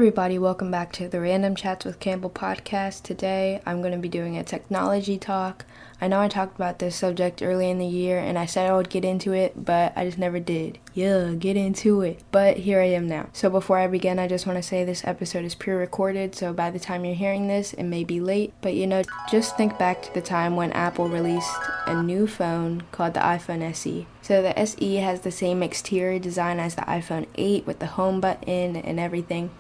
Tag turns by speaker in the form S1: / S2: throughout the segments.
S1: everybody, welcome back to the Random Chats with Cambel podcast. Today I'm going to be doing a technology talk. I know I talked about this subject early in the year and I said I would get into it, but I just never did. Get into it. But here I am now. So before I begin, I just want to say this episode is pre-recorded, so by the time you're hearing this, it may be late. But just think back to the time when Apple released a new phone called the iPhone SE. So the SE has the same exterior design as the iPhone 8 with the home button and everything,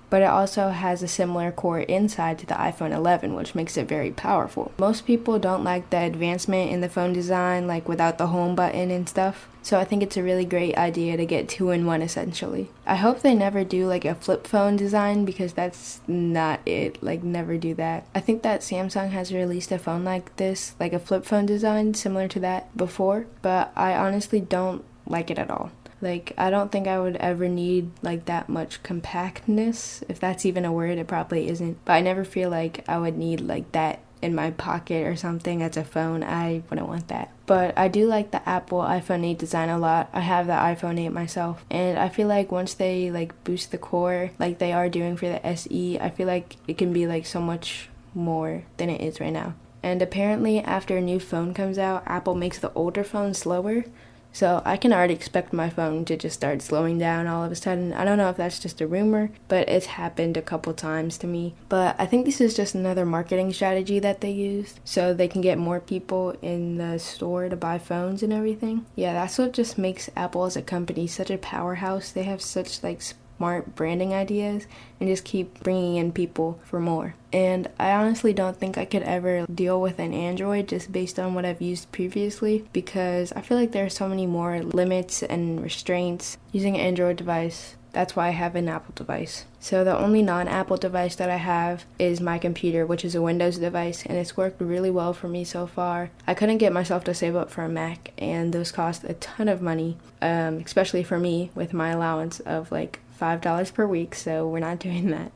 S1: but it also has a similar core inside to the iPhone 11, which makes it very powerful. Most people don't like the advancement in the phone design, like without the home button and stuff, so I think it's a really great idea to get 2-in-1 essentially. I hope they never do like a flip phone design because that's not it, like never do that. I think that Samsung has released a phone like this, like a flip phone design similar to that before, but I honestly don't like it at all. Like, I don't think I would ever need, like, that much compactness. If that's even a word, it probably isn't. But I never feel like I would need, like, that in my pocket or something as a phone. I wouldn't want that. But I do like the Apple iPhone 8 design a lot. I have the iPhone 8 myself. And I feel like once they, like, boost the core, like they are doing for the SE, I feel like it can be, like, so much more than it is right now. And apparently, after a new phone comes out, Apple makes the older phone slower. So I can already expect my phone to just start slowing down all of a sudden. I don't know if that's just a rumor, but it's happened a couple times to me. But I think this is just another marketing strategy that they used so they can get more people in the store to buy phones and everything. Yeah, that's what just makes Apple as a company such a powerhouse. They have such like smart branding ideas and just keep bringing in people for more. And I honestly don't think I could ever deal with an Android just based on what I've used previously, because I feel like there are so many more limits and restraints using an Android device. That's why I have an Apple device. So the only non-Apple device that I have is my computer, which is a Windows device, and it's worked really well for me so far. I couldn't get myself to save up for a Mac, and those cost a ton of money, especially for me with my allowance of like $5 per week, so we're not doing that.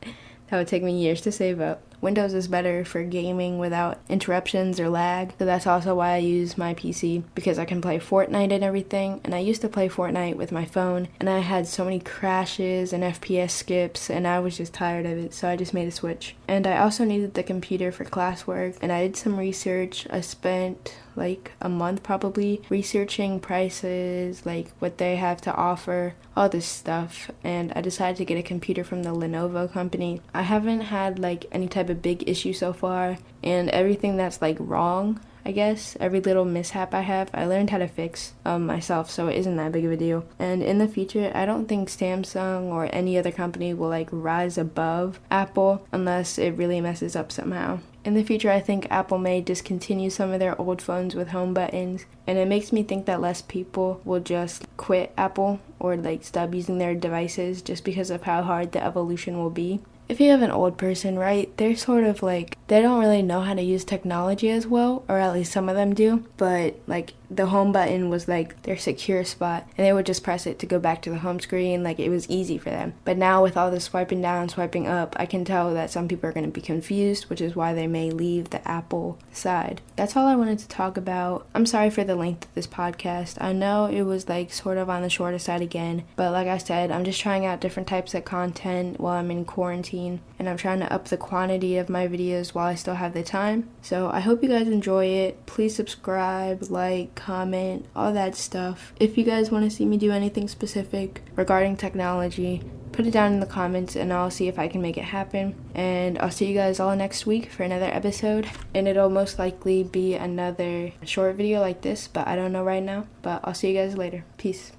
S1: That would take me years to save up. Windows is better for gaming without interruptions or lag, so that's also why I use my PC, because I can play Fortnite and everything. And I used to play Fortnite with my phone, and I had so many crashes and FPS skips, and I was just tired of it, so I just made a switch. And I also needed the computer for classwork, and I did some research. I spent like a month probably researching prices, like what they have to offer, all this stuff, and I decided to get a computer from the Lenovo company. I haven't had like any type of big issue so far, and everything that's like wrong, I guess, every little mishap I have, I learned how to fix myself, so it isn't that big of a deal. And in the future, I don't think Samsung or any other company will like rise above Apple unless it really messes up somehow. In the future, I think Apple may discontinue some of their old phones with home buttons, and it makes me think that less people will just quit Apple or like stop using their devices just because of how hard the evolution will be. If you have an old person, right, they're sort of like, they don't really know how to use technology as well, or at least some of them do, but like the home button was like their secure spot, and they would just press it to go back to the home screen, like it was easy for them. But now with all this swiping down, swiping up, I can tell that some people are going to be confused, which is why they may leave the Apple side. That's all I wanted to talk about. I'm sorry for the length of this podcast. I know it was like sort of on the shorter side again, but like I said, I'm just trying out different types of content while I'm in quarantine, and I'm trying to up the quantity of my videos while I still have the time. So I hope you guys enjoy it. Please subscribe, like, comment, all that stuff. If you guys want to see me do anything specific regarding technology, put it down in the comments and I'll see if I can make it happen. And I'll see you guys all next week for another episode, and it'll most likely be another short video like this, but I don't know right now. But I'll see you guys later. Peace.